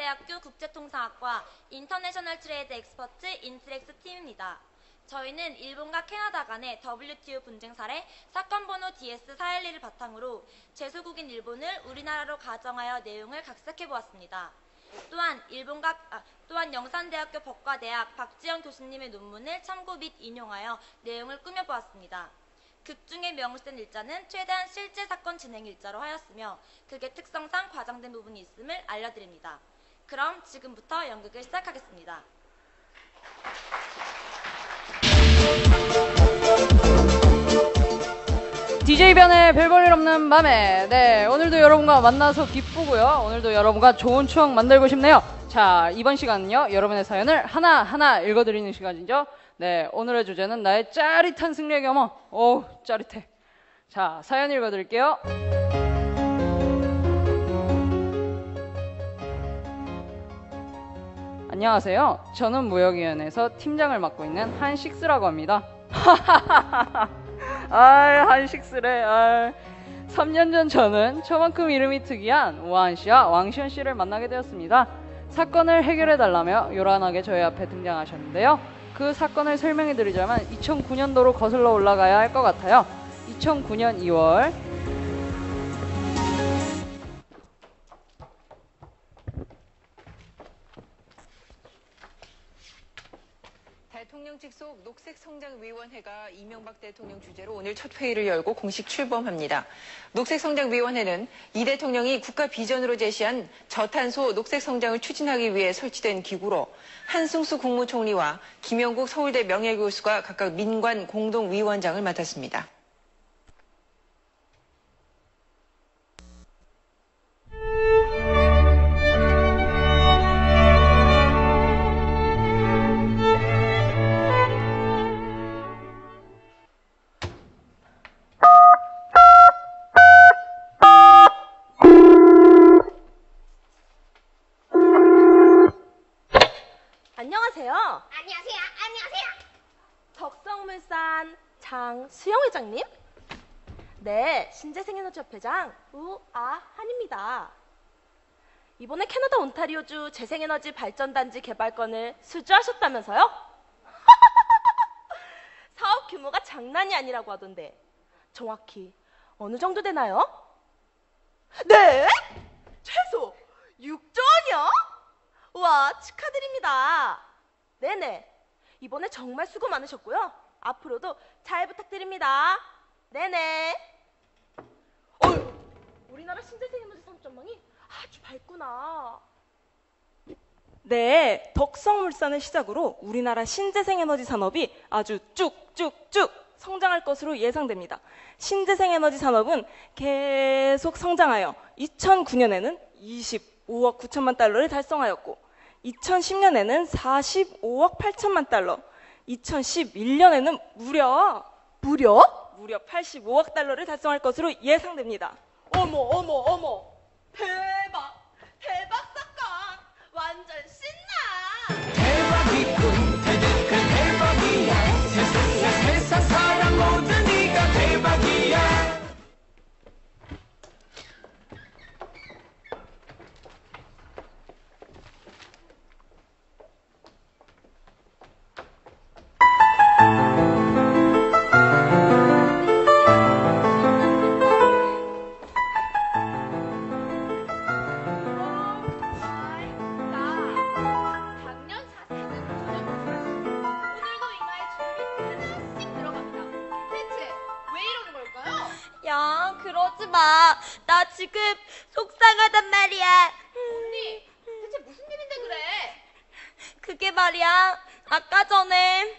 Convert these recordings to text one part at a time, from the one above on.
영산대학교 국제통상학과 인터내셔널 트레이드 엑스퍼트 인트렉스 팀입니다. 저희는 일본과 캐나다 간의 WTO 분쟁 사례 사건 번호 DS412를 바탕으로 제소국인 일본을 우리나라로 가정하여 내용을 각색해보았습니다. 또한 영산대학교 법과대학 박지영 교수님의 논문을 참고 및 인용하여 내용을 꾸며보았습니다. 극 중에 명시된 일자는 최대한 실제 사건 진행 일자로 하였으며 극의 특성상 과장된 부분이 있음을 알려드립니다. 그럼 지금부터 연극을 시작하겠습니다. DJ 변의 별 볼 일 없는 밤에 오늘도 여러분과 만나서 기쁘고요. 오늘도 여러분과 좋은 추억 만들고 싶네요. 자, 이번 시간은요, 여러분의 사연을 하나하나 읽어드리는 시간이죠. 오늘의 주제는 나의 짜릿한 승리의 겸허. 어우, 짜릿해. 자, 사연 읽어드릴게요. 안녕하세요. 저는 무역위원회에서 팀장을 맡고 있는 한식스라고 합니다. 한식스래. 3년 전 저는 저만큼 이름이 특이한 우아한 씨와 왕시현 씨를 만나게 되었습니다. 사건을 해결해달라며 요란하게 저희 앞에 등장하셨는데요. 그 사건을 설명해드리자면 2009년도로 거슬러 올라가야 할 것 같아요. 2009년 2월 대통령 직속 녹색성장위원회가 이명박 대통령 주재로 오늘 첫 회의를 열고 공식 출범합니다. 녹색성장위원회는 이 대통령이 국가 비전으로 제시한 저탄소 녹색성장을 추진하기 위해 설치된 기구로 한승수 국무총리와 김영국 서울대 명예교수가 각각 민관 공동위원장을 맡았습니다. 안녕하세요. 덕성물산 장수영 회장님? 네, 신재생에너지협회장 우아한입니다. 이번에 캐나다 온타리오주 재생에너지 발전단지 개발건을 수주하셨다면서요? 사업 규모가 장난이 아니라고 하던데 정확히 어느 정도 되나요? 네? 최소 6조 원이요? 우와, 축하드립니다. 네네. 이번에 정말 수고 많으셨고요. 앞으로도 잘 부탁드립니다. 네네. 우리나라 신재생에너지 산업 전망이 아주 밝구나. 네, 덕성물산을 시작으로 우리나라 신재생에너지 산업이 아주 쭉쭉쭉 성장할 것으로 예상됩니다. 신재생에너지 산업은 계속 성장하여 2009년에는 25억 9천만 달러를 달성하였고 2010년에는 45억 8천만 달러, 2011년에는 무려 85억 달러를 달성할 것으로 예상됩니다. 어머. 대박 사건. 완전 신나. 대박이군, 대박이야. 세상 사람 모두 네가 대박이야. 야, 그러지 마. 나 지금 속상하단 말이야. 언니, 대체 무슨 일인데 그래? 그게 말이야, 아까 전에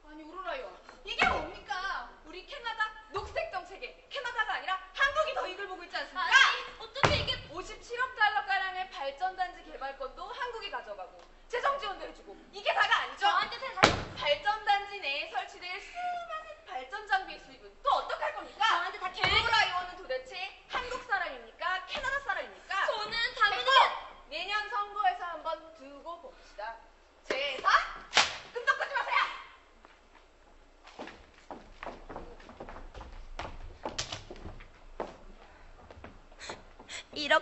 아니, 오로라요. 이게 뭡니까? 우리 캐나다 녹색 정책에 캐나다가 아니라 한국이 더 이걸 보고 있지 않습니까? 아니, 어떻게 이게 57억 달러가량의 발전단지 개발권도 한국이 가져가고 재정 지원도 해주고 이게 다가 아니죠? 저한테 세상 발전단지 내에 설치될 수많은 발전 장비의 수입은 또 어떻게 할 겁니까? 저한테 다 계획. 오로라 의원은 도대체 한국 사람입니까? 캐나다 사람입니까?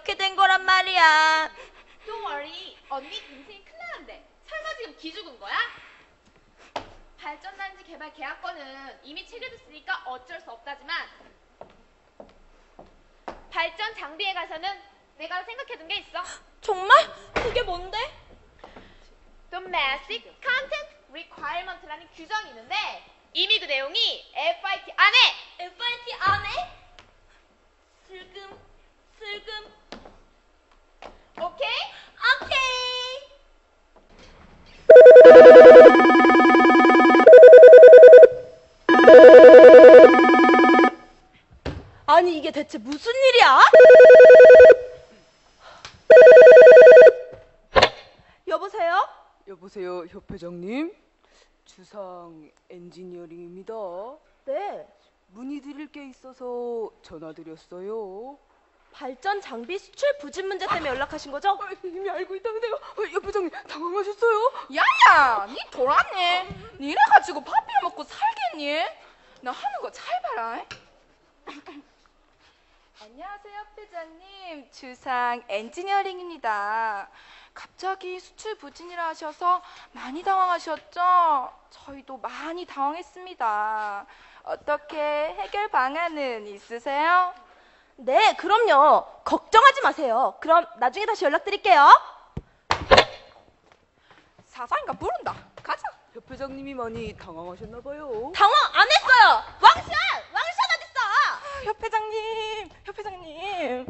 이렇게 된 거란 말이야. Don't worry. 언니 동생이 큰일 났는데. 설마 지금 기죽은 거야? 발전단지 개발 계약권은 이미 체결됐으니까 어쩔 수 없다지만 발전 장비에 가서는 내가 생각해둔 게 있어. 정말? 그게 뭔데? Domestic Content Requirement라는 규정이 있는데 이미 그 내용이 FIT 안에 FIT 안에? 슬금. 오케이? 오케이. 아니 이게 대체 무슨 일이야? 여보세요? 여보세요, 협회장님. 주상 엔지니어링입니다. 네. 문의드릴 게 있어서 전화드렸어요. 발전 장비 수출 부진 문제 때문에 연락하신 거죠? 이미 알고 있다는데요. 협회장님 당황하셨어요? 야야, 니 돌았네. 니네 가지고 밥 해먹고 살겠니? 나 하는 거 잘 봐라. 안녕하세요, 회장님. 주상 엔지니어링입니다. 갑자기 수출 부진이라 하셔서 많이 당황하셨죠? 저희도 많이 당황했습니다. 어떻게 해결 방안은 있으세요? 네, 그럼요. 걱정하지 마세요. 그럼 나중에 다시 연락드릴게요. 사장이가 부른다. 가자. 협회장님이 많이 당황하셨나봐요. 당황 안 했어요. 왕샷 어딨어? 협회장님.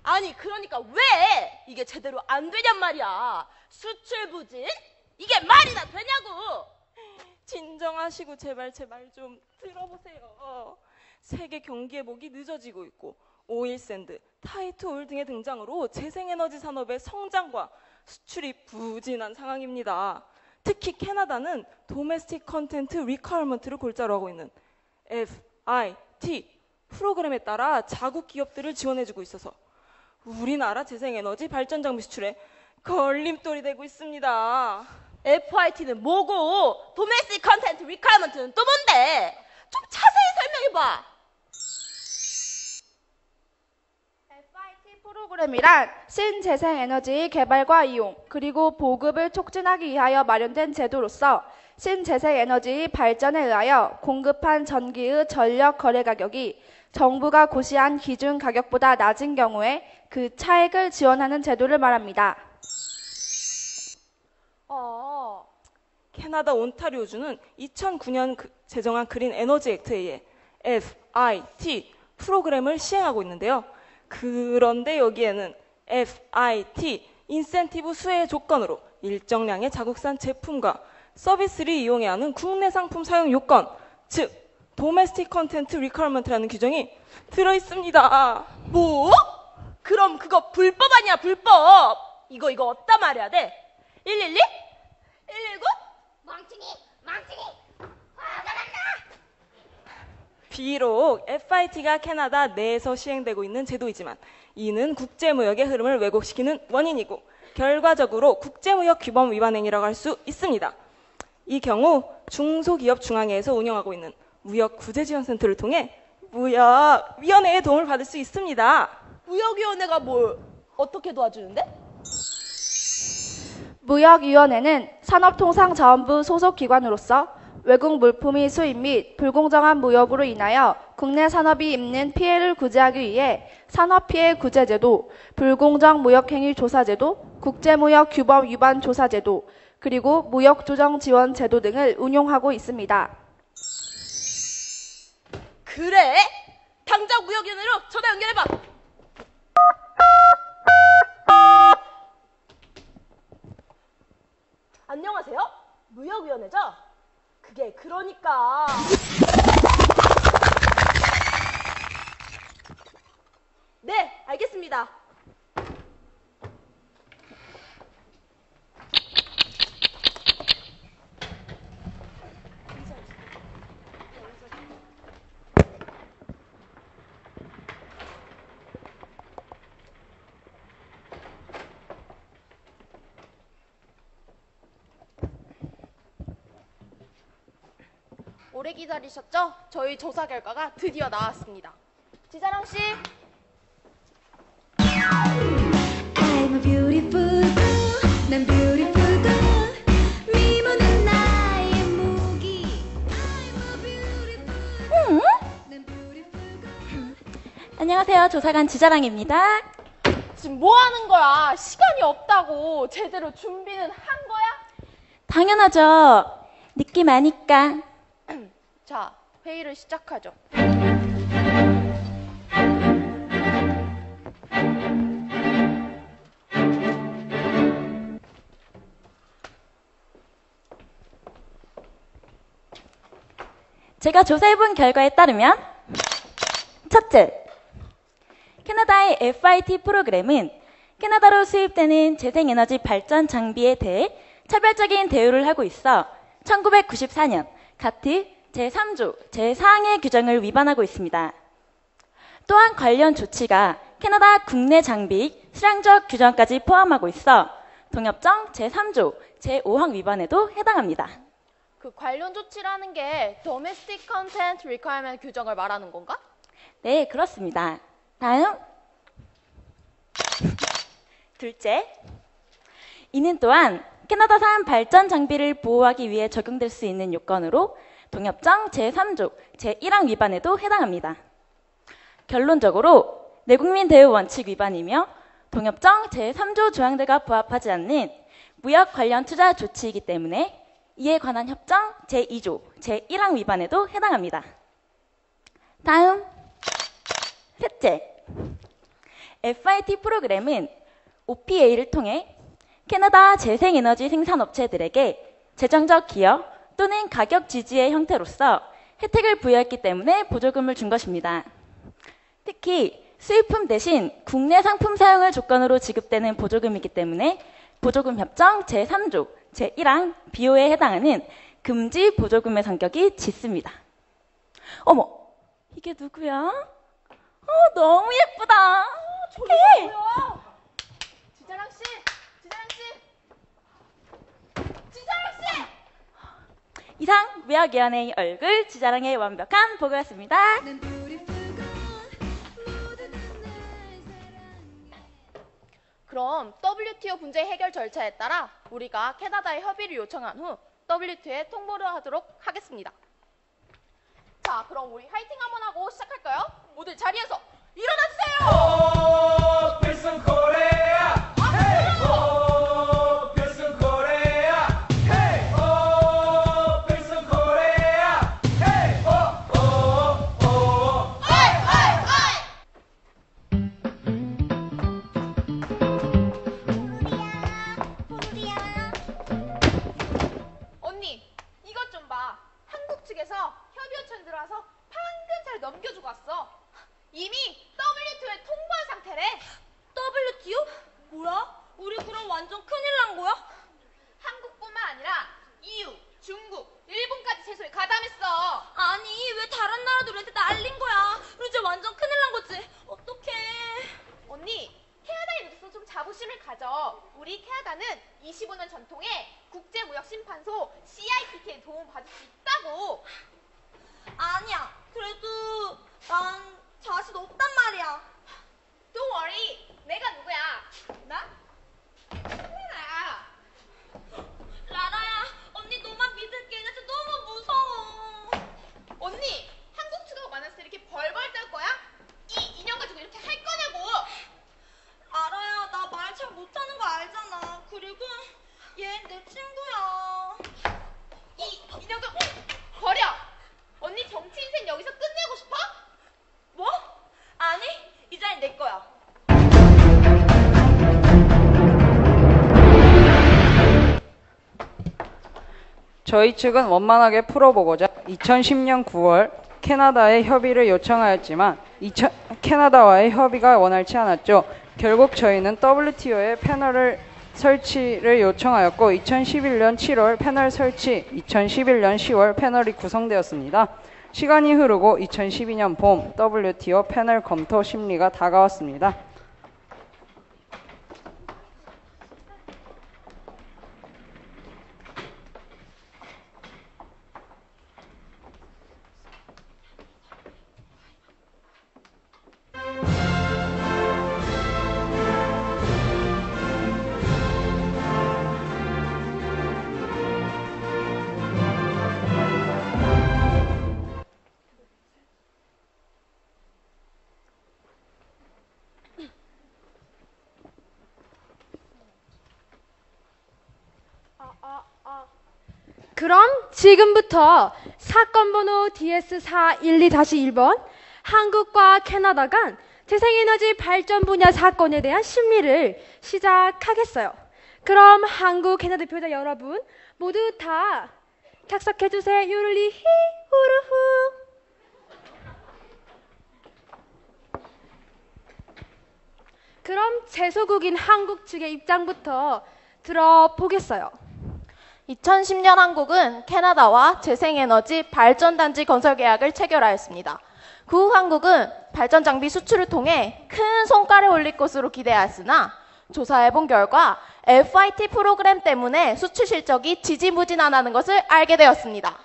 아니 그러니까 왜 이게 제대로 안 되냔 말이야. 수출 부진? 이게 말이나 되냐고. 진정하시고 제발 제 말 좀 들어보세요. 세계 경기 회복이 늦어지고 있고 오일샌드, 타이트 오일 등의 등장으로 재생에너지 산업의 성장과 수출이 부진한 상황입니다. 특히 캐나다는 도메스틱 컨텐트 리퀘어먼트를 골자로 하고 있는 FIT 프로그램에 따라 자국 기업들을 지원해주고 있어서 우리나라 재생에너지 발전 장비 수출에 걸림돌이 되고 있습니다. FIT는 뭐고 도메스틱 컨텐트 리퀘어먼트는 또 뭔데? 좀 자세히 설명해봐. FIT 프로그램이란 신재생에너지 개발과 이용 그리고 보급을 촉진하기 위하여 마련된 제도로서 신재생에너지 발전에 의하여 공급한 전기의 전력 거래 가격이 정부가 고시한 기준 가격보다 낮은 경우에 그 차액을 지원하는 제도를 말합니다. 캐나다 온타리오주는 2009년 제정한 그린 에너지 액트에 의해 FIT 프로그램을 시행하고 있는데요. 그런데 여기에는 FIT 인센티브 수혜의 조건으로 일정량의 자국산 제품과 서비스를 이용해야 하는 국내 상품 사용 요건, 즉 도메스틱 컨텐트 리퀘어먼트라는 규정이 들어있습니다. 뭐? 그럼 그거 불법 아니야 불법. 이거 어디다 말해야 돼? 112? 119? 멍청이. 비록 FIT가 캐나다 내에서 시행되고 있는 제도이지만 이는 국제무역의 흐름을 왜곡시키는 원인이고 결과적으로 국제무역 규범 위반 행위라고 할 수 있습니다. 이 경우 중소기업중앙회에서 운영하고 있는 무역구제지원센터를 통해 무역위원회의 도움을 받을 수 있습니다. 무역위원회가 뭘 어떻게 도와주는데? 무역위원회는 산업통상자원부 소속 기관으로서 외국 물품의 수입 및 불공정한 무역으로 인하여 국내 산업이 입는 피해를 구제하기 위해 산업피해 구제제도, 불공정 무역행위 조사제도, 국제무역 규범 위반 조사제도, 그리고 무역조정지원제도 등을 운용하고 있습니다. 그래? 당장 무역위원회로 전화 연결해봐. 안녕하세요? 무역위원회죠? 그게 그러니까 네, 알겠습니다. 오래 기다리셨죠? 저희 조사 결과가 드디어 나왔습니다. 지사랑 씨. I'm a beautiful girl. 난 beautiful girl. 미모는 나의 무기. I'm a beautiful girl. 난 beautiful girl. 안녕하세요. 조사관 지자랑입니다. 지금 뭐 하는 거야? 시간이 없다고. 제대로 준비는 한 거야? 당연하죠. 느낌 아니까. 자, 회의를 시작하죠. 제가 조사해본 결과에 따르면 첫째, 캐나다의 FIT 프로그램은 캐나다로 수입되는 재생에너지 발전 장비에 대해 차별적인 대우를 하고 있어 1994년 가트 제3조 제4항의 규정을 위반하고 있습니다. 또한 관련 조치가 캐나다 국내 장비 수량적 규정까지 포함하고 있어 동협정 제3조 제5항 위반에도 해당합니다. 그 관련 조치라는 게 Domestic Content Requirement 규정을 말하는 건가? 네, 그렇습니다. 다음. 둘째. 이는 또한 캐나다산 발전 장비를 보호하기 위해 적용될 수 있는 요건으로 동협정 제3조 제1항 위반에도 해당합니다. 결론적으로 내국민 대우 원칙 위반이며 동협정 제3조 조항들과 부합하지 않는 무역 관련 투자 조치이기 때문에 이에 관한 협정 제2조 제1항 위반에도 해당합니다. 다음. 셋째. FIT 프로그램은 OPA를 통해 캐나다 재생에너지 생산업체들에게 재정적 기여 또는 가격 지지의 형태로서 혜택을 부여했기 때문에 보조금을 준 것입니다. 특히 수입품 대신 국내 상품 사용을 조건으로 지급되는 보조금이기 때문에 보조금 협정 제3조 제1항 비호에 해당하는 금지 보조금의 성격이 짙습니다. 어머, 이게 누구야? 너무 예쁘다. 저게 뭐야? 지자랑 씨, 지자랑 씨, 지자랑 씨. 이상 무역위원회의 얼굴 지자랑의 완벽한 보고였습니다. 난 beautiful girl. 모두 다 날 사랑해. 그럼 WTO 문제 해결 절차에 따라 우리가 캐나다에 협의를 요청한 후 WTO에 통보를 하도록 하겠습니다. 자, 그럼 우리 화이팅 한번 하고 시작할까요? 모두 자리에서 일어나주세요! 필승 코리아 헤이 오 필승 코리아 헤이 오 필승 코리아 헤이 오오오 언니, 이것 좀 봐. 한국 측에서 협의 요청이 들어와서 방금 잘 넘겨주고 왔어. 이미 WTO에 통보한 상태래. WTO? 뭐야? 우리 그럼 완전 큰일 난 거야? 한국뿐만 아니라 EU, 중국, 일본까지 제소에 가담했어. 아니 왜 다른 나라도 우리한테 날린 거야? 이제 완전 큰일 난 거지. 어떡해. 언니, 캐나다에 대해서 좀 자부심을 가져. 우리 캐나다는 25년 전통의 국제무역심판소 CIPT에 도움받을 수 있다고. 아니야. 그래도 난 자신 없단 말이야. Don't worry. 내가 누구야? 나? 캐나다야. 라라야, 언니 너만 믿을게. 나 진짜 너무 무서워. 언니, 한국 측하고 만났을 때 이렇게 벌벌 떨 거야? 이 인형 가지고 이렇게 할 거냐고. 알아야, 나 말 잘 못하는 거 알잖아. 그리고 얘 내 친구야. 이 인형도 버려. 언니 정치 인생 여기서 끝내고 싶어? 뭐? 아니, 이 자리 내 거야. 저희 측은 원만하게 풀어보고자 2010년 9월 캐나다에 협의를 요청하였지만 캐나다와의 협의가 원활치 않았죠. 결국 저희는 WTO에 패널을 설치를 요청하였고 2011년 7월 패널 설치, 2011년 10월 패널이 구성되었습니다. 시간이 흐르고 2012년 봄 WTO 패널 검토 심리가 다가왔습니다. 그럼 지금부터 사건 번호 DS412-1번 한국과 캐나다 간 재생에너지 발전 분야 사건에 대한 심리를 시작하겠어요. 그럼 한국 캐나다 대표자 여러분 모두 다 착석해주세요. 유르리히 후루후. 그럼 제소국인 한국 측의 입장부터 들어보겠어요. 2010년 한국은 캐나다와 재생에너지 발전단지 건설 계약을 체결하였습니다. 그 후 한국은 발전장비 수출을 통해 큰 성과를 올릴 것으로 기대하였으나 조사해본 결과 FIT 프로그램 때문에 수출 실적이 지지부진하다는 것을 알게 되었습니다.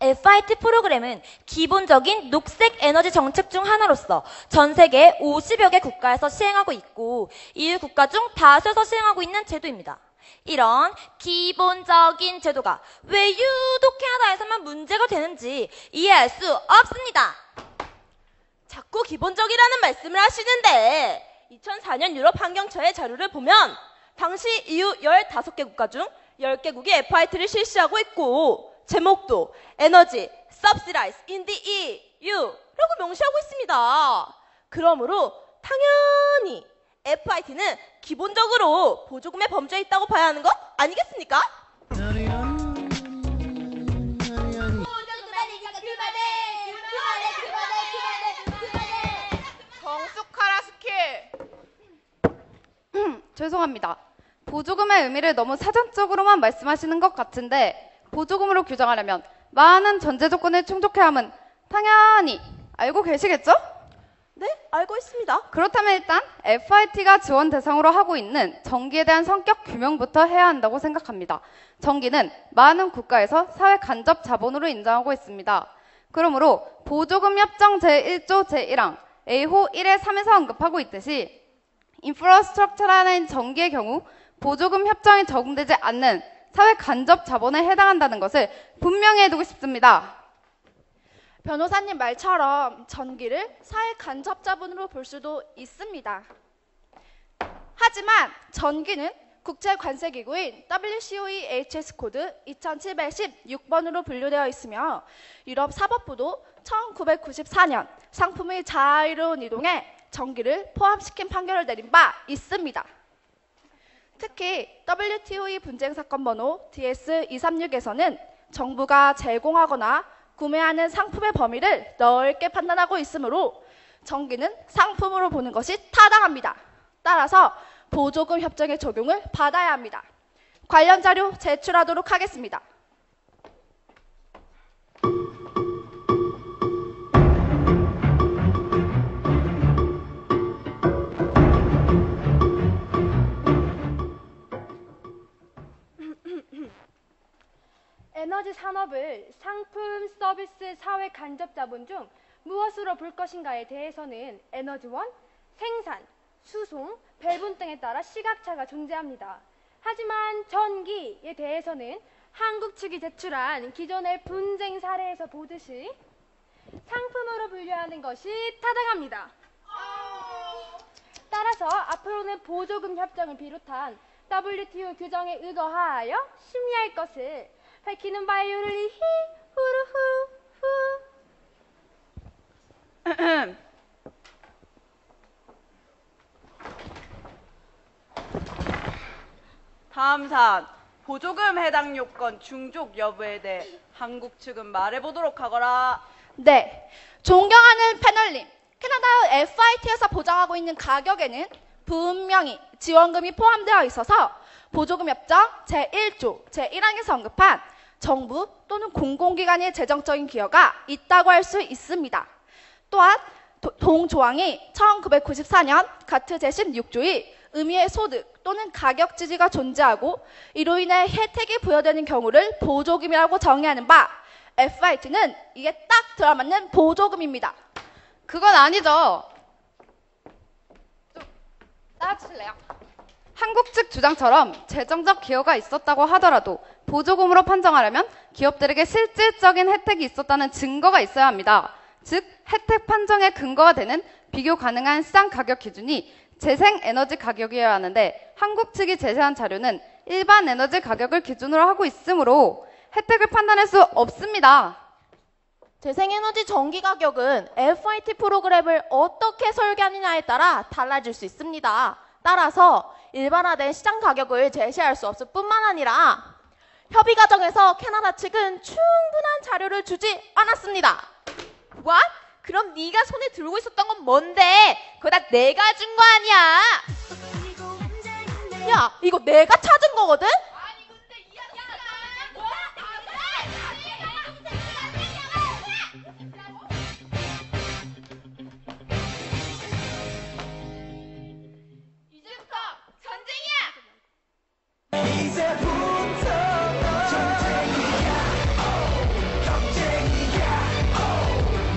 FIT 프로그램은 기본적인 녹색 에너지 정책 중 하나로서 전 세계 50여 개 국가에서 시행하고 있고 EU 국가 중 다수에서 시행하고 있는 제도입니다. 이런 기본적인 제도가 왜 유독 캐나다에서만 문제가 되는지 이해할 수 없습니다. 자꾸 기본적이라는 말씀을 하시는데 2004년 유럽 환경처의 자료를 보면 당시 EU 15개 국가 중 10개국이 FIT를 실시하고 있고 제목도 에너지 Subsidized in the EU라고 명시하고 있습니다. 그러므로 당연히 FIT는 기본적으로 보조금의 범주에 있다고 봐야 하는 것 아니겠습니까? 정숙하라 스킬. 죄송합니다. 보조금의 의미를 너무 사전적으로만 말씀하시는 것 같은데 보조금으로 규정하려면 많은 전제 조건을 충족해야 함은 당연히 알고 계시겠죠? 네, 알고 있습니다. 그렇다면 일단 FIT가 지원 대상으로 하고 있는 전기에 대한 성격 규명부터 해야 한다고 생각합니다. 전기는 많은 국가에서 사회 간접 자본으로 인정하고 있습니다. 그러므로 보조금 협정 제1조 제1항 A호 1의 3에서 언급하고 있듯이 인프라스트럭처라는 전기의 경우 보조금 협정이 적용되지 않는 사회 간접 자본에 해당한다는 것을 분명히 해두고 싶습니다. 변호사님 말처럼 전기를 사회 간접 자본으로 볼 수도 있습니다. 하지만 전기는 국제관세기구인 WCOE-HS 코드 2716번으로 분류되어 있으며 유럽 사법부도 1994년 상품의 자유로운 이동에 전기를 포함시킨 판결을 내린 바 있습니다. 특히 WTOE 분쟁 사건 번호 DS236에서는 정부가 제공하거나 구매하는 상품의 범위를 넓게 판단하고 있으므로 전기는 상품으로 보는 것이 타당합니다. 따라서 보조금 협정의 적용을 받아야 합니다. 관련 자료 제출하도록 하겠습니다. 에너지 산업을 상품, 서비스, 사회 간접 자본 중 무엇으로 볼 것인가에 대해서는 에너지원, 생산, 수송, 배분 등에 따라 시각차가 존재합니다. 하지만 전기에 대해서는 한국 측이 제출한 기존의 분쟁 사례에서 보듯이 상품으로 분류하는 것이 타당합니다. 따라서 앞으로는 보조금 협정을 비롯한 WTO 규정에 의거하여 심리할 것을 밝히는 바이오를 히 후루후 후. 다음 사안 보조금 해당 요건 중족 여부에 대해 한국 측은 말해보도록 하거라. 네, 존경하는 패널님, 캐나다 FIT에서 보장하고 있는 가격에는 분명히 지원금이 포함되어 있어서 보조금 협정 제1조 제1항에서 언급한 정부 또는 공공기관의 재정적인 기여가 있다고 할 수 있습니다. 또한 동조항이 1994년 가트 제16조의 의미의 소득 또는 가격 지지가 존재하고 이로 인해 혜택이 부여되는 경우를 보조금이라고 정의하는 바 FIT는 이게 딱 들어맞는 보조금입니다. 그건 아니죠. 좀 따라주실래요? 한국 측 주장처럼 재정적 기여가 있었다고 하더라도 보조금으로 판정하려면 기업들에게 실질적인 혜택이 있었다는 증거가 있어야 합니다. 즉 혜택 판정의 근거가 되는 비교 가능한 시장 가격 기준이 재생에너지 가격이어야 하는데 한국 측이 제시한 자료는 일반 에너지 가격을 기준으로 하고 있으므로 혜택을 판단할 수 없습니다. 재생에너지 전기 가격은 FIT 프로그램을 어떻게 설계하느냐에 따라 달라질 수 있습니다. 따라서 일반화된 시장 가격을 제시할 수 없을 뿐만 아니라 협의 과정에서 캐나다 측은 충분한 자료를 주지 않았습니다. What? 그럼 네가 손에 들고 있었던 건 뭔데? 그거 다 내가 준 거 아니야? 야, 이거 내가 찾은 거거든? 이제부터 전쟁이야! 이제부터 전쟁이야 경쟁이야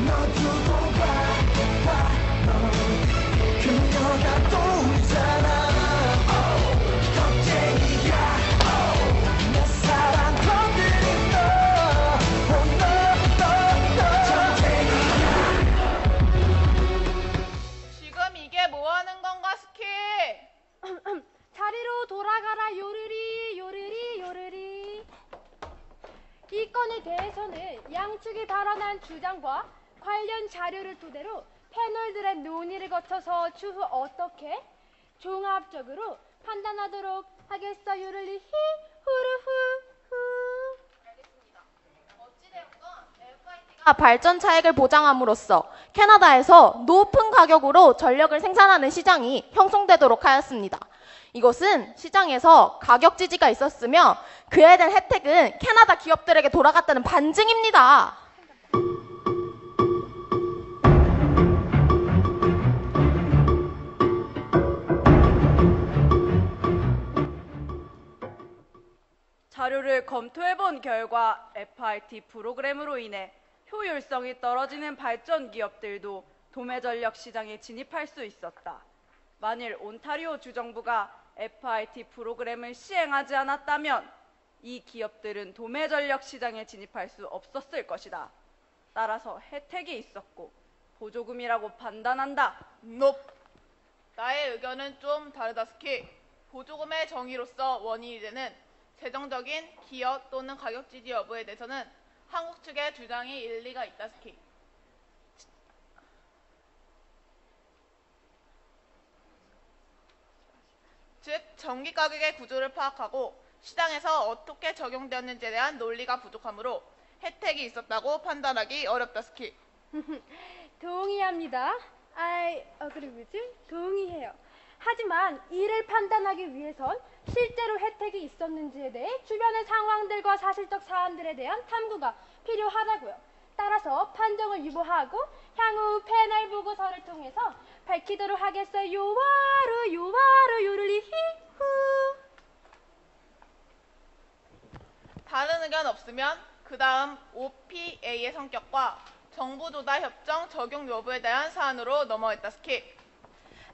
너 두고 봐 그녀가 또 울잖아 경쟁이야 내 사랑 건드린 너 전쟁이야 지금 이게 뭐 하는 건가, 스키? 자리로 돌아가라 요르리 요르리 요르리. 이 건에 대해서는 양측이 발언한 주장과 관련 자료를 토대로 패널들의 논의를 거쳐서 추후 어떻게 종합적으로 판단하도록 하겠어 요르리 히 후루후. 발전 차익을 보장함으로써 캐나다에서 높은 가격으로 전력을 생산하는 시장이 형성되도록 하였습니다. 이것은 시장에서 가격 지지가 있었으며 그에 대한 혜택은 캐나다 기업들에게 돌아갔다는 반증입니다. 자료를 검토해본 결과 FIT 프로그램으로 인해 효율성이 떨어지는 발전 기업들도 도매전력 시장에 진입할 수 있었다. 만일 온타리오 주정부가 FIT 프로그램을 시행하지 않았다면 이 기업들은 도매전력 시장에 진입할 수 없었을 것이다. 따라서 혜택이 있었고 보조금이라고 판단한다. Nope. 나의 의견은 좀 다르다, 스키. 보조금의 정의로서 원인이 되는 재정적인 기여 또는 가격 지지 여부에 대해서는 한국 측의 주장이 일리가 있다, 스키. 즉, 전기 가격의 구조를 파악하고 시장에서 어떻게 적용되었는지에 대한 논리가 부족하므로 혜택이 있었다고 판단하기 어렵다, 스키. 동의합니다. 그리고 동의해요. 하지만 이를 판단하기 위해선 실제로 혜택이 있었는지에 대해 주변의 상황들과 사실적 사안들에 대한 탐구가 필요하다고요. 따라서 판정을 유보하고 향후 패널 보고서를 통해서 밝히도록 하겠어요. 요와루 요르리 히후. 다른 의견 없으면 그 다음 OPA의 성격과 정부 조달 협정 적용 여부에 대한 사안으로 넘어갔다, 스키.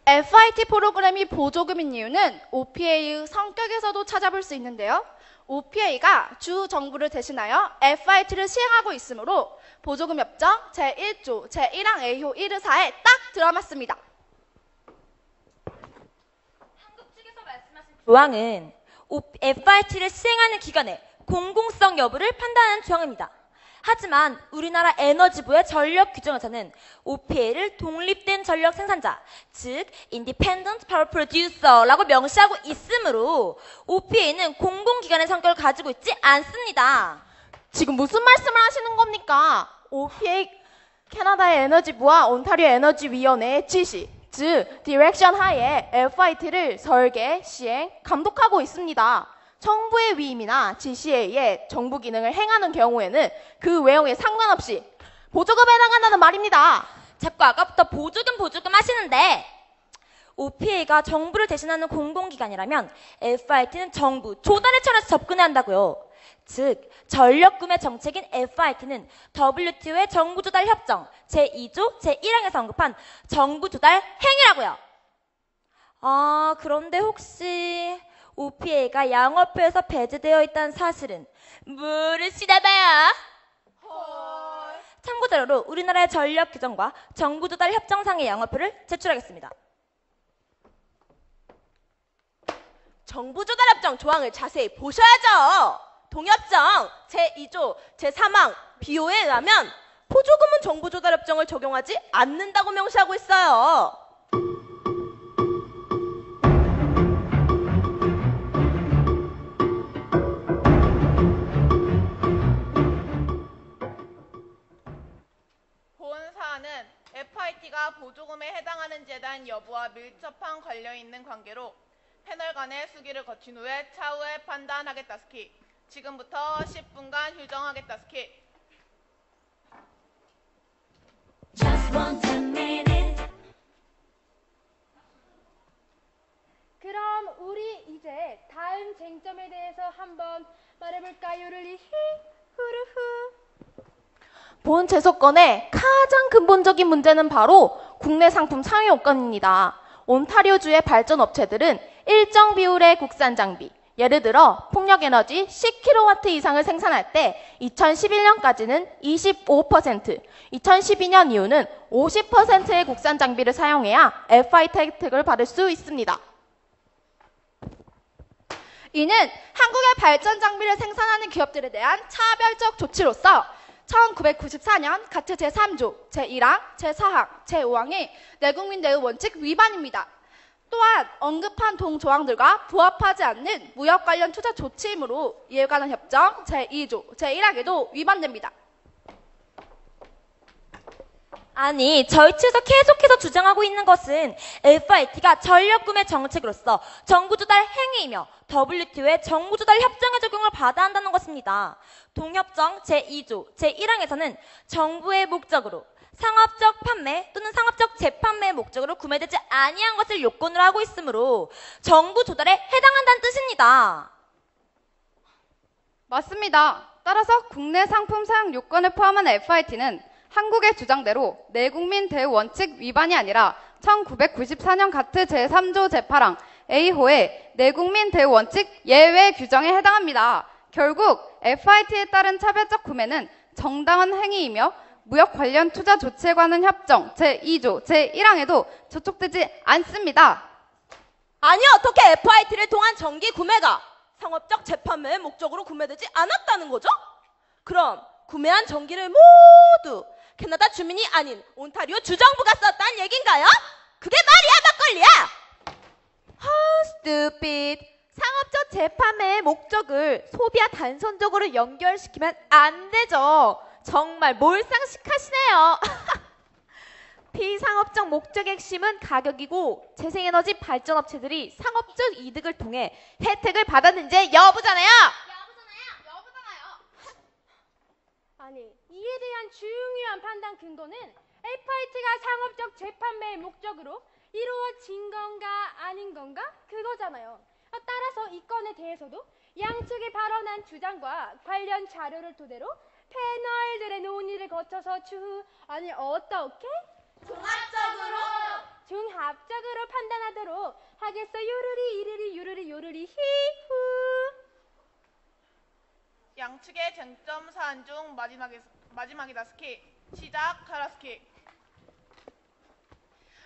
FIT 프로그램이 보조금인 이유는 OPA의 성격에서도 찾아볼 수 있는데요. OPA가 주 정부를 대신하여 FIT를 시행하고 있으므로 보조금 협정 제1조 제1항 A호 1의사에 딱 들어맞습니다. 한국 측에서 말씀하신 조항은 FIT를 시행하는 기관의 공공성 여부를 판단하는 조항입니다. 하지만 우리나라 에너지부의 전력 규정에서는 OPA를 독립된 전력 생산자, 즉 Independent Power Producer라고 명시하고 있으므로 OPA는 공공기관의 성격을 가지고 있지 않습니다. 지금 무슨 말씀을 하시는 겁니까? OPA 캐나다의 에너지부와 온타리오 에너지위원회의 지시, 즉 디렉션 하에 FIT를 설계, 시행, 감독하고 있습니다. 정부의 위임이나 지시에 의해 정부 기능을 행하는 경우에는 그 외형에 상관없이 보조금에 해당한다는 말입니다. 자꾸 아까부터 보조금 하시는데 OPA가 정부를 대신하는 공공기관이라면 FIT는 정부, 조달의 차원에서 접근해야 한다고요. 즉, 전력구매 정책인 FIT는 WTO의 정부조달 협정 제2조 제1항에서 언급한 정부조달 행위라고요. 그런데 혹시 OPA가 양어표에서 배제되어 있다는 사실은 모르시나봐요. 참고자료로 우리나라의 전력 규정과 정부조달 협정상의 양어표를 제출하겠습니다. 정부조달협정 조항을 자세히 보셔야죠. 동협정 제2조 제3항 비호에 의하면 보조금은 정부조달협정을 적용하지 않는다고 명시하고 있어요. 본 사안은 FIT가 보조금에 해당하는지에 대한 여부와 밀접한 관련 있는 관계로 패널 간의 수기를 거친 후에 차후에 판단하겠다스키. 지금부터 10분간 휴정하겠다스키. 그럼 우리 이제 다음 쟁점에 대해서 한번 말해볼까요? 르리히 후루후. 본 제소건의 가장 근본적인 문제는 바로 국내 상품 상위 요건입니다. 온타리오주의 발전 업체들은 일정 비율의 국산 장비, 예를 들어 풍력에너지 10kW 이상을 생산할 때 2011년까지는 25%, 2012년 이후는 50%의 국산 장비를 사용해야 FIT 혜택을 받을 수 있습니다. 이는 한국의 발전 장비를 생산하는 기업들에 대한 차별적 조치로서 1994년 가트 제3조, 제1항, 제4항, 제5항의 내국민 대우 원칙 위반입니다. 또한 언급한 동조항들과 부합하지 않는 무역 관련 투자 조치이므로 이에 관한 협정 제2조, 제1항에도 위반됩니다. 아니, 저희 측에서 계속해서 주장하고 있는 것은 FIT가 전력 구매 정책으로서 정부 조달 행위이며 WTO의 정부 조달 협정의 적용을 받아야 한다는 것입니다. 동협정 제2조 제1항에서는 정부의 목적으로 상업적 판매 또는 상업적 재판매의 목적으로 구매되지 아니한 것을 요건으로 하고 있으므로 정부 조달에 해당한다는 뜻입니다. 맞습니다. 따라서 국내 상품 사용 요건을 포함한 FIT는 한국의 주장대로 내국민 대우 원칙 위반이 아니라 1994년 가트 제3조 제8항 A호의 내국민 대우 원칙 예외 규정에 해당합니다. 결국 FIT에 따른 차별적 구매는 정당한 행위이며 무역 관련 투자 조치에 관한 협정 제2조 제1항에도 저촉되지 않습니다. 아니, 어떻게 FIT를 통한 정기 구매가 상업적 재판매의 목적으로 구매되지 않았다는 거죠? 그럼 구매한 전기를 모두 캐나다 주민이 아닌 온타리오 주정부가 썼다는 얘긴가요? 그게 말이야, 막걸리야! stupid. 상업적 재판매의 목적을 소비와 단선적으로 연결시키면 안 되죠. 정말 몰상식하시네요. 비상업적 목적의 핵심은 가격이고 재생에너지 발전업체들이 상업적 이득을 통해 혜택을 받았는지 여부잖아요. 아니, 이에 대한 중요한 판단 근거는 FIT가 상업적 재판매의 목적으로 이루어진 건가 아닌 건가 그거잖아요. 따라서 이 건에 대해서도 양측이 발언한 주장과 관련 자료를 토대로 패널들의 논의를 거쳐서 어떻게? 종합적으로 판단하도록 하겠어. 요르리 이르리 요르리 요르리 히후. 양측의 쟁점 사안 중 마지막이다스키. 시작하라스키.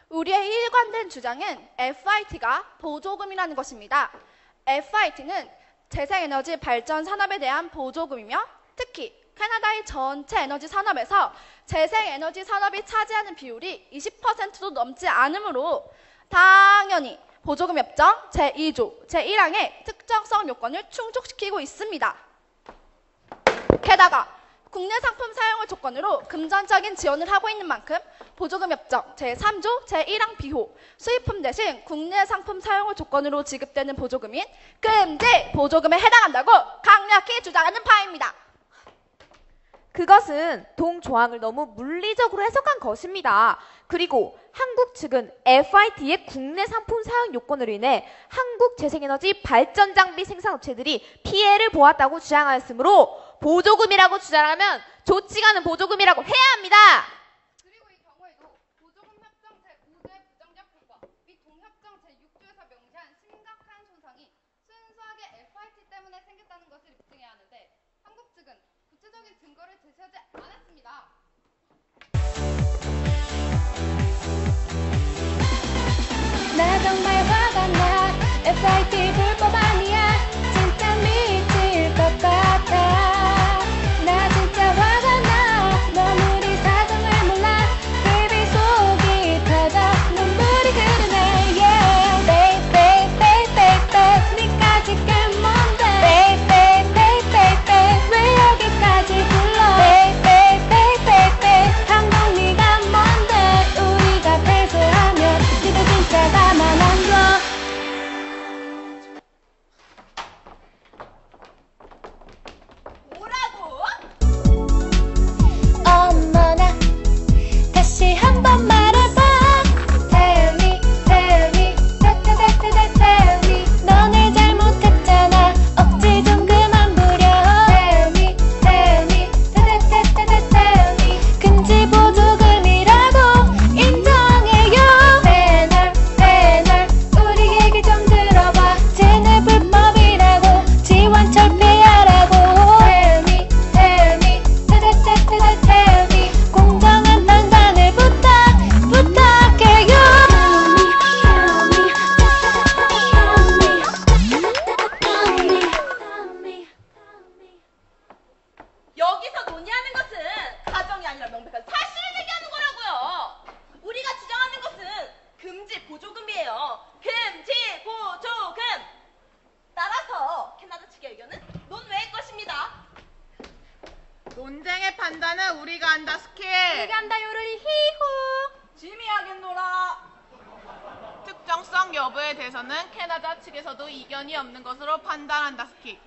우리의 일관된 주장은 FIT가 보조금이라는 것입니다. FIT는 재생에너지 발전 산업에 대한 보조금이며 특히 캐나다의 전체 에너지 산업에서 재생에너지 산업이 차지하는 비율이 20%도 넘지 않으므로 당연히 보조금 협정 제2조 제1항의 특정성 요건을 충족시키고 있습니다. 게다가 국내 상품 사용을 조건으로 금전적인 지원을 하고 있는 만큼 보조금 협정 제3조 제1항 비호 수입품 대신 국내 상품 사용을 조건으로 지급되는 보조금인 금지 보조금에 해당한다고 강력히 주장하는 바입니다. 그것은 동조항을 너무 물리적으로 해석한 것입니다. 그리고 한국 측은 FIT의 국내 상품 사용 요건으로 인해 한국 재생에너지 발전 장비 생산업체들이 피해를 보았다고 주장하였으므로 보조금이라고 주장하면 좋지가 않은 보조금이라고 해야 합니다. 그리고 이 경우에도 보조금 협정 제5조의 부정적 불법 및 동협정 제6조에서 명시한 심각한 손상이 순수하게 FIT 때문에 생겼다는 것을 입증해야 하는데 한국 측은 구체적인 증거를 제시하지 않았습니다. 나 정말 화가 나 FIT 불법 논쟁의 판단은 우리가 한다 스키. 우리가 한다 요르리 히호. 짐이 하겠노라. 특정성 여부에 대해서는 캐나다 측에서도 이견이 없는 것으로 판단한다 스키.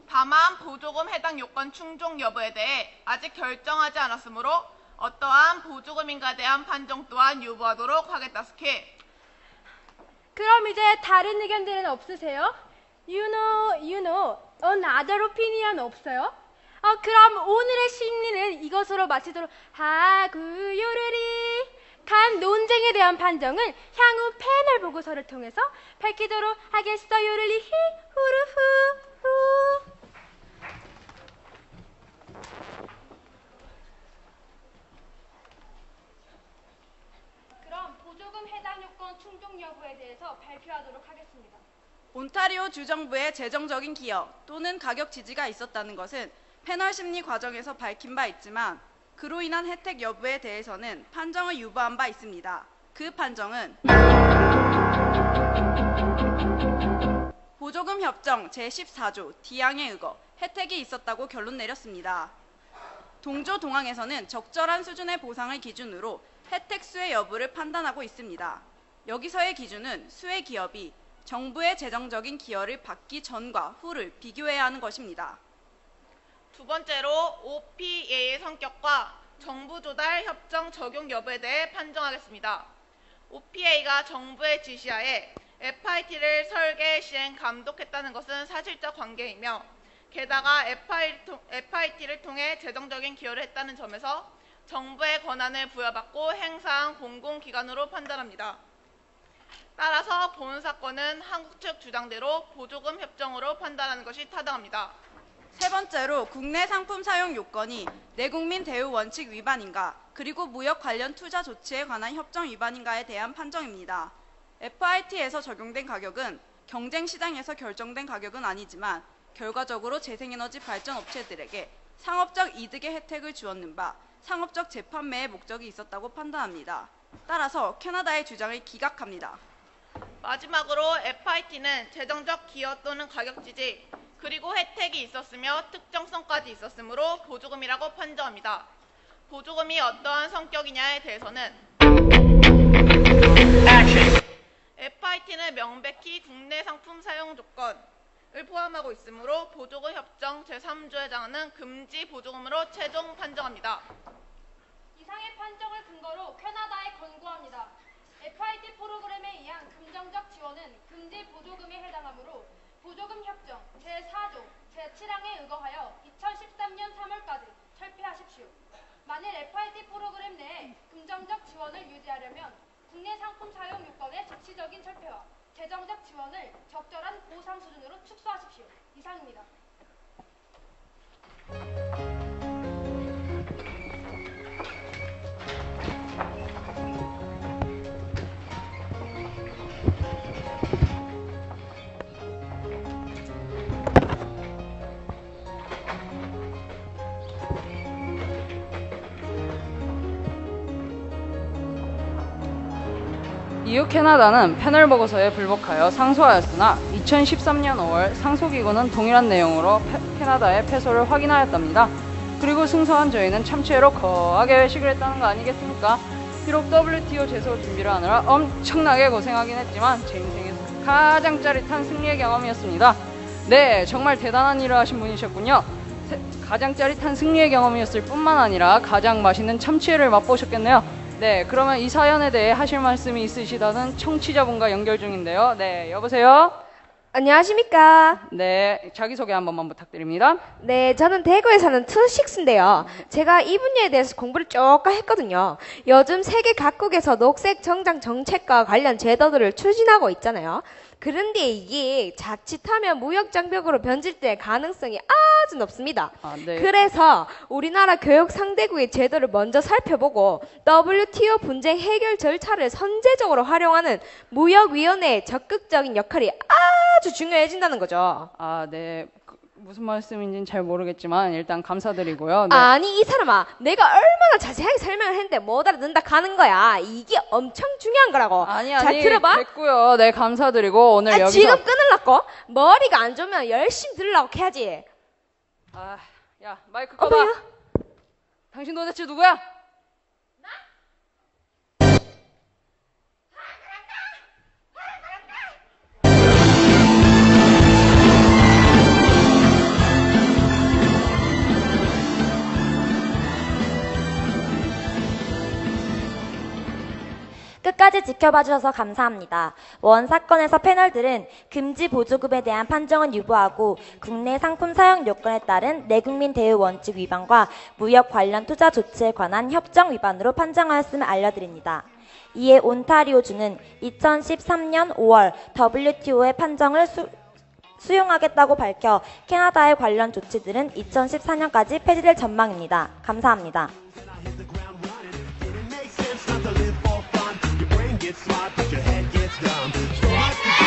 다만 보조금 해당 요건 충족 여부에 대해 아직 결정하지 않았으므로 어떠한 보조금인가에 대한 판정 또한 유보하도록 하겠다 스키. 그럼 이제 다른 의견들은 없으세요? You know, another opinion 없어요? 그럼 오늘의 심리는 이것으로 마치도록 하구요르리. 간 논쟁에 대한 판정은 향후 패널 보고서를 통해서 밝히도록 하겠어 요르리 히 후루후 후. 그럼 보조금 해당 요건 충족 여부에 대해서 발표하도록 하겠습니다. 온타리오 주정부의 재정적인 기여 또는 가격 지지가 있었다는 것은 패널 심리 과정에서 밝힌 바 있지만 그로 인한 혜택 여부에 대해서는 판정을 유보한 바 있습니다. 그 판정은 보조금 협정 제14조 D항에 의거 혜택이 있었다고 결론 내렸습니다. 동조 동항에서는 적절한 수준의 보상을 기준으로 혜택 수혜 여부를 판단하고 있습니다. 여기서의 기준은 수혜 기업이 정부의 재정적인 기여를 받기 전과 후를 비교해야 하는 것입니다. 두 번째로 OPA의 성격과 정부 조달 협정 적용 여부에 대해 판정하겠습니다. OPA가 정부의 지시하에 FIT를 설계, 시행, 감독했다는 것은 사실적 관계이며 게다가 FIT를 통해 재정적인 기여를 했다는 점에서 정부의 권한을 부여받고 행사한 공공기관으로 판단합니다. 따라서 본 사건은 한국 측 주장대로 보조금 협정으로 판단하는 것이 타당합니다. 세 번째로 국내 상품 사용 요건이 내국민 대우 원칙 위반인가 그리고 무역 관련 투자 조치에 관한 협정 위반인가에 대한 판정입니다. FIT에서 적용된 가격은 경쟁 시장에서 결정된 가격은 아니지만 결과적으로 재생에너지 발전 업체들에게 상업적 이득의 혜택을 주었는 바 상업적 재판매의 목적이 있었다고 판단합니다. 따라서 캐나다의 주장을 기각합니다. 마지막으로 FIT는 재정적 기여 또는 가격 지지 그리고 혜택이 있었으며 특정성까지 있었으므로 보조금이라고 판정합니다. 보조금이 어떠한 성격이냐에 대해서는 FIT는 명백히 국내 상품 사용 조건을 포함하고 있으므로 보조금 협정 제3조에 해당하는 금지 보조금으로 최종 판정합니다. 이상의 판정을 근거로 캐나다에 권고합니다. FIT 프로그램에 의한 금정적 지원은 금지 보조금에 해당하므로 보조금 협정 제4조 제7항에 의거하여 2013년 3월까지 철폐하십시오. 만일 FIT 프로그램 내에 금정적 지원을 유지하려면 국내 상품 사용 요건의 즉시적인 철폐와 재정적 지원을 적절한 보상 수준으로 축소하십시오. 이상입니다. 이후 캐나다는 패널 보고서에 불복하여 상소하였으나 2013년 5월 상소기구는 동일한 내용으로 캐나다의 패소를 확인하였답니다. 그리고 승소한 저희는 참치회로 거하게 회식을 했다는 거 아니겠습니까? 비록 WTO 제소 준비를 하느라 엄청나게 고생하긴 했지만 제 인생에서 가장 짜릿한 승리의 경험이었습니다. 네, 정말 대단한 일을 하신 분이셨군요. 가장 짜릿한 승리의 경험이었을 뿐만 아니라 가장 맛있는 참치회를 맛보셨겠네요. 네, 그러면 이 사연에 대해 하실 말씀이 있으시다는 청취자분과 연결 중인데요. 네, 여보세요? 안녕하십니까? 네, 자기소개 한 번만 부탁드립니다. 네, 저는 대구에 사는 투식스인데요. 제가 이 분야에 대해서 공부를 조금 했거든요. 요즘 세계 각국에서 녹색 정장 정책과 관련 제도들을 추진하고 있잖아요. 그런데 이게 자칫하면 무역 장벽으로 변질될 가능성이 아주 높습니다. 네. 그래서 우리나라 교육 상대국의 제도를 먼저 살펴보고 WTO 분쟁 해결 절차를 선제적으로 활용하는 무역위원회의 적극적인 역할이 아주 중요해진다는 거죠. 네. 무슨 말씀인지는 잘 모르겠지만 일단 감사드리고요. 네. 아니 이 사람아, 내가 얼마나 자세하게 설명을 했는데 못 알아듣는다 하는 거야. 이게 엄청 중요한 거라고. 아니 잘 들어봐. 됐고요. 네, 감사드리고 오늘 여기서 지금 끊으려고? 머리가 안 좋으면 열심히 들으려고 해야지. 야, 마이크 꺼봐. 당신 도대체 누구야? 끝까지 지켜봐 주셔서 감사합니다. 원 사건에서 패널들은 금지 보조금에 대한 판정은 유보하고 국내 상품 사용 요건에 따른 내국민 대우 원칙 위반과 무역 관련 투자 조치에 관한 협정 위반으로 판정하였음을 알려드립니다. 이에 온타리오주는 2013년 5월 WTO의 판정을 수용하겠다고 밝혀 캐나다의 관련 조치들은 2014년까지 폐지될 전망입니다. 감사합니다. Get smart, but your head gets dumb. So